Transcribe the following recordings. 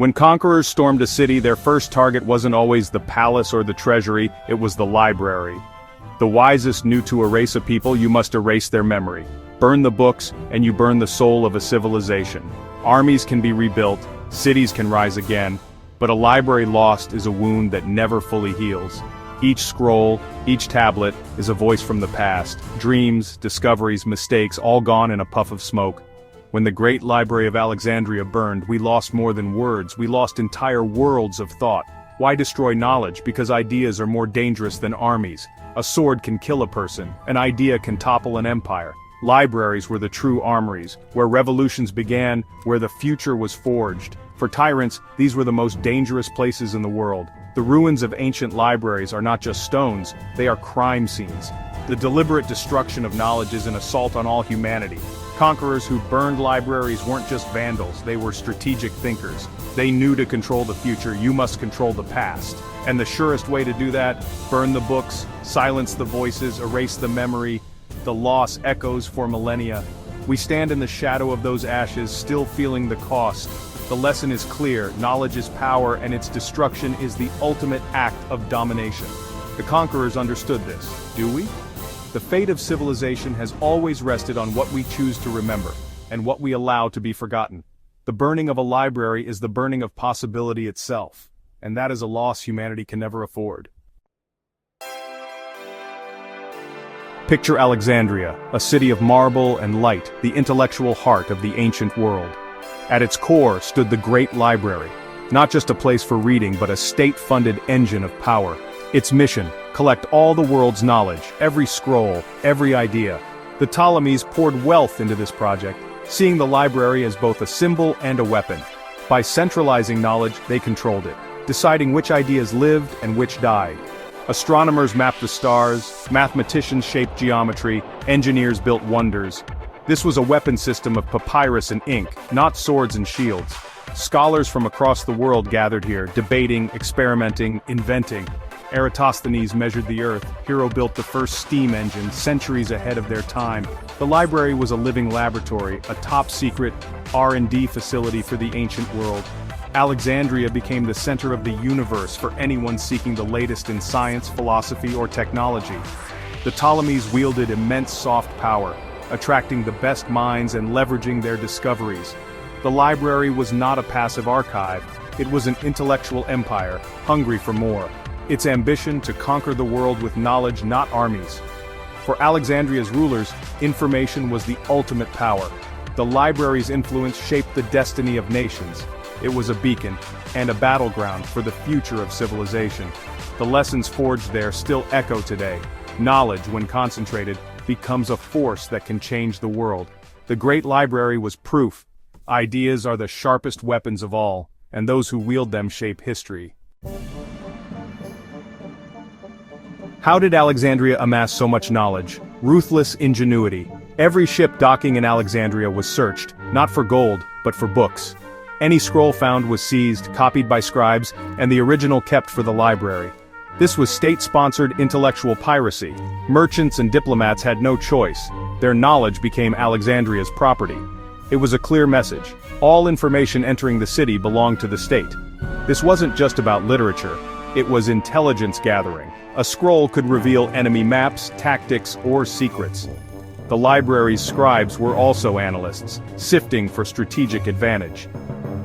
When conquerors stormed a city, their first target wasn't always the palace or the treasury, it was the library. The wisest knew to erase a people, you must erase their memory. Burn the books, and you burn the soul of a civilization. Armies can be rebuilt, cities can rise again, but a library lost is a wound that never fully heals. Each scroll, each tablet, is a voice from the past. Dreams, discoveries, mistakes, all gone in a puff of smoke. When the great Library of Alexandria burned, we lost more than words, we lost entire worlds of thought. Why destroy knowledge? Because ideas are more dangerous than armies. A sword can kill a person, an idea can topple an empire. Libraries were the true armories, where revolutions began, where the future was forged. For tyrants, these were the most dangerous places in the world. The ruins of ancient libraries are not just stones, they are crime scenes. The deliberate destruction of knowledge is an assault on all humanity. Conquerors who burned libraries weren't just vandals, they were strategic thinkers. They knew to control the future, you must control the past. And the surest way to do that? Burn the books, silence the voices, erase the memory. The loss echoes for millennia. We stand in the shadow of those ashes, still feeling the cost. The lesson is clear, knowledge is power, and its destruction is the ultimate act of domination. The conquerors understood this, do we? The fate of civilization has always rested on what we choose to remember, and what we allow to be forgotten. The burning of a library is the burning of possibility itself, and that is a loss humanity can never afford. Picture Alexandria, a city of marble and light, the intellectual heart of the ancient world. At its core stood the Great Library, not just a place for reading but a state-funded engine of power. Its mission, collect all the world's knowledge, every scroll, every idea. The Ptolemies poured wealth into this project, seeing the library as both a symbol and a weapon. By centralizing knowledge, they controlled it, deciding which ideas lived and which died. Astronomers mapped the stars, mathematicians shaped geometry, engineers built wonders. This was a weapon system of papyrus and ink, not swords and shields. Scholars from across the world gathered here, debating, experimenting, inventing. Eratosthenes measured the earth, Hero built the first steam engine, centuries ahead of their time. The library was a living laboratory, a top-secret R&D facility for the ancient world. Alexandria became the center of the universe for anyone seeking the latest in science, philosophy, or technology. The Ptolemies wielded immense soft power, attracting the best minds and leveraging their discoveries. The library was not a passive archive, it was an intellectual empire, hungry for more. Its ambition to conquer the world with knowledge, not armies. For Alexandria's rulers, information was the ultimate power. The library's influence shaped the destiny of nations. It was a beacon, and a battleground for the future of civilization. The lessons forged there still echo today. Knowledge, when concentrated, becomes a force that can change the world. The Great Library was proof. Ideas are the sharpest weapons of all, and those who wield them shape history. How did Alexandria amass so much knowledge? Ruthless ingenuity. Every ship docking in Alexandria was searched, not for gold, but for books. Any scroll found was seized, copied by scribes, and the original kept for the library. This was state-sponsored intellectual piracy. Merchants and diplomats had no choice. Their knowledge became Alexandria's property. It was a clear message. All information entering the city belonged to the state. This wasn't just about literature. It was intelligence gathering. A scroll could reveal enemy maps, tactics, or secrets. The library's scribes were also analysts, sifting for strategic advantage.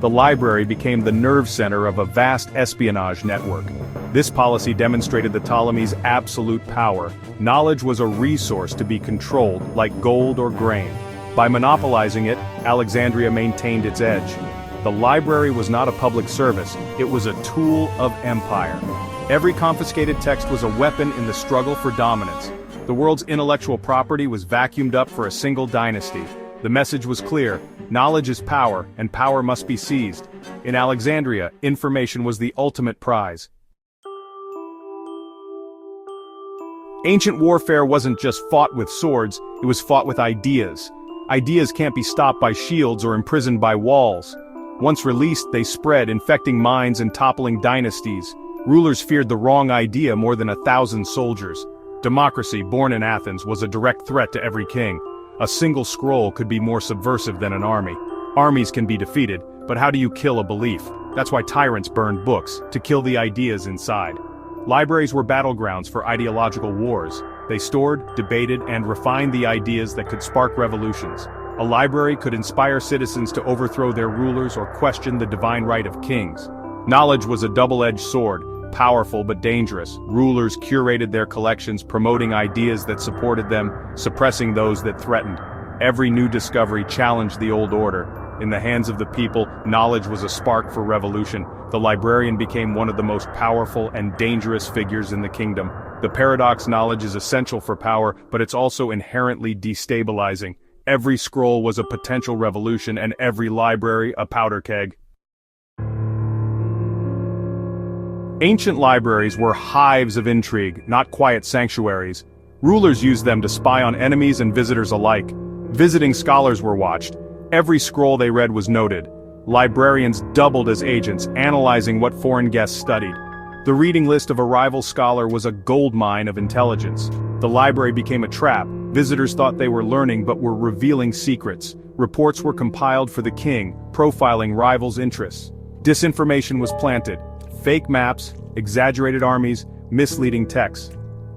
The library became the nerve center of a vast espionage network. This policy demonstrated the Ptolemies' absolute power. Knowledge was a resource to be controlled, like gold or grain. By monopolizing it, Alexandria maintained its edge. The library was not a public service, it was a tool of empire. Every confiscated text was a weapon in the struggle for dominance. The world's intellectual property was vacuumed up for a single dynasty. The message was clear: knowledge is power, and power must be seized. In Alexandria, information was the ultimate prize. Ancient warfare wasn't just fought with swords, it was fought with ideas. Ideas can't be stopped by shields or imprisoned by walls. Once released, they spread, infecting minds and toppling dynasties. Rulers feared the wrong idea more than 1,000 soldiers. Democracy, born in Athens, was a direct threat to every king. A single scroll could be more subversive than an army. Armies can be defeated, but how do you kill a belief? That's why tyrants burned books, to kill the ideas inside. Libraries were battlegrounds for ideological wars. They stored, debated, and refined the ideas that could spark revolutions. A library could inspire citizens to overthrow their rulers or question the divine right of kings. Knowledge was a double-edged sword, powerful but dangerous. Rulers curated their collections, promoting ideas that supported them, suppressing those that threatened. Every new discovery challenged the old order. In the hands of the people, knowledge was a spark for revolution. The librarian became one of the most powerful and dangerous figures in the kingdom. The paradox: knowledge is essential for power, but it's also inherently destabilizing. Every scroll was a potential revolution, and every library a powder keg. Ancient libraries were hives of intrigue, not quiet sanctuaries. Rulers used them to spy on enemies and visitors alike. Visiting scholars were watched. Every scroll they read was noted. Librarians doubled as agents, analyzing what foreign guests studied. The reading list of a rival scholar was a goldmine of intelligence. The library became a trap. Visitors thought they were learning but were revealing secrets. Reports were compiled for the king, profiling rivals' interests. Disinformation was planted. Fake maps, exaggerated armies, misleading texts.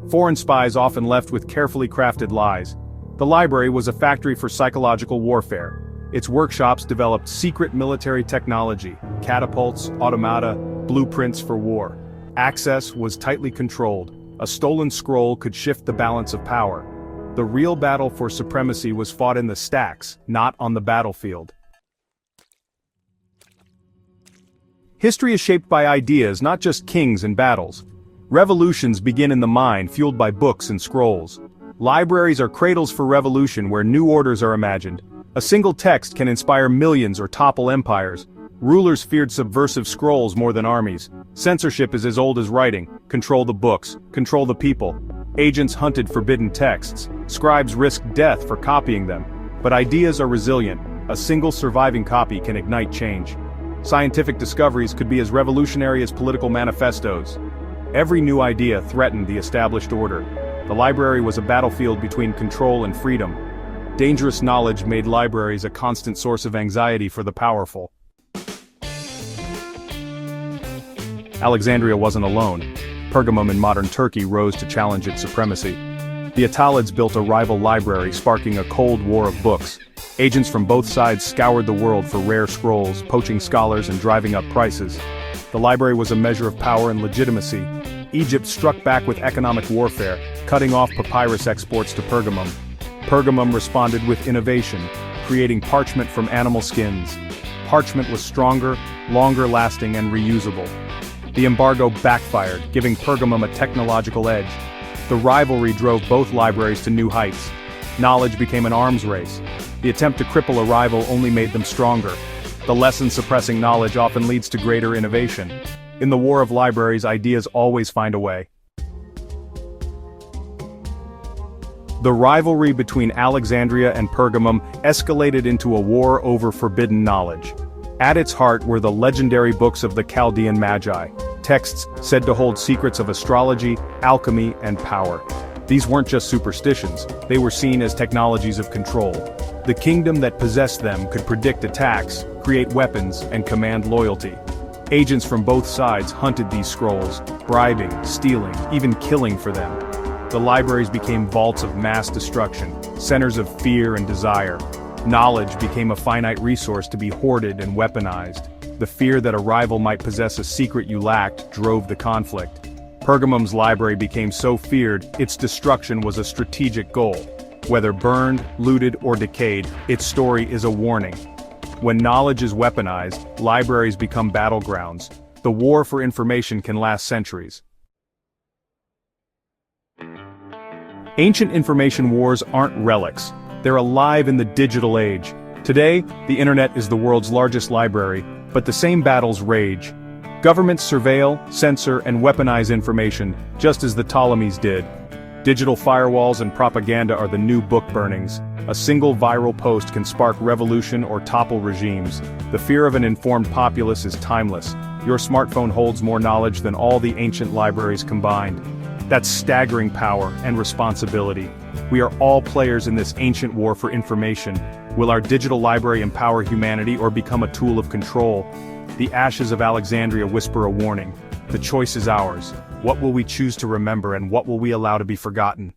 Foreign spies often left with carefully crafted lies. The library was a factory for psychological warfare. Its workshops developed secret military technology, catapults, automata, blueprints for war. Access was tightly controlled. A stolen scroll could shift the balance of power. The real battle for supremacy was fought in the stacks, not on the battlefield. History is shaped by ideas, not just kings and battles. Revolutions begin in the mind, fueled by books and scrolls. Libraries are cradles for revolution where new orders are imagined. A single text can inspire millions or topple empires. Rulers feared subversive scrolls more than armies. Censorship is as old as writing. Control the books, control the people. Agents hunted forbidden texts. Scribes risked death for copying them. But ideas are resilient. A single surviving copy can ignite change. Scientific discoveries could be as revolutionary as political manifestos. Every new idea threatened the established order. The library was a battlefield between control and freedom. Dangerous knowledge made libraries a constant source of anxiety for the powerful. Alexandria wasn't alone. Pergamum in modern Turkey rose to challenge its supremacy. The Attalids built a rival library, sparking a cold war of books. Agents from both sides scoured the world for rare scrolls, poaching scholars and driving up prices. The library was a measure of power and legitimacy. Egypt struck back with economic warfare, cutting off papyrus exports to Pergamum. Pergamum responded with innovation, creating parchment from animal skins. Parchment was stronger, longer-lasting, and reusable. The embargo backfired, giving Pergamum a technological edge. The rivalry drove both libraries to new heights. Knowledge became an arms race. The attempt to cripple a rival only made them stronger. The lesson: suppressing knowledge often leads to greater innovation. In the war of libraries, ideas always find a way. The rivalry between Alexandria and Pergamum escalated into a war over forbidden knowledge. At its heart were the legendary books of the Chaldean Magi, texts said to hold secrets of astrology, alchemy, and power. These weren't just superstitions, they were seen as technologies of control. The kingdom that possessed them could predict attacks, create weapons, and command loyalty. Agents from both sides hunted these scrolls, bribing, stealing, even killing for them. The libraries became vaults of mass destruction, centers of fear and desire. Knowledge became a finite resource to be hoarded and weaponized. The fear that a rival might possess a secret you lacked drove the conflict. Pergamum's library became so feared, its destruction was a strategic goal. Whether burned, looted, or decayed, its story is a warning. When knowledge is weaponized, libraries become battlegrounds. The war for information can last centuries. Ancient information wars aren't relics. They're alive in the digital age. Today, the internet is the world's largest library, but the same battles rage. Governments surveil, censor, and weaponize information, just as the Ptolemies did. Digital firewalls and propaganda are the new book burnings. A single viral post can spark revolution or topple regimes. The fear of an informed populace is timeless. Your smartphone holds more knowledge than all the ancient libraries combined. That's staggering power and responsibility. We are all players in this ancient war for information. Will our digital library empower humanity or become a tool of control? The ashes of Alexandria whisper a warning. The choice is ours. What will we choose to remember and what will we allow to be forgotten?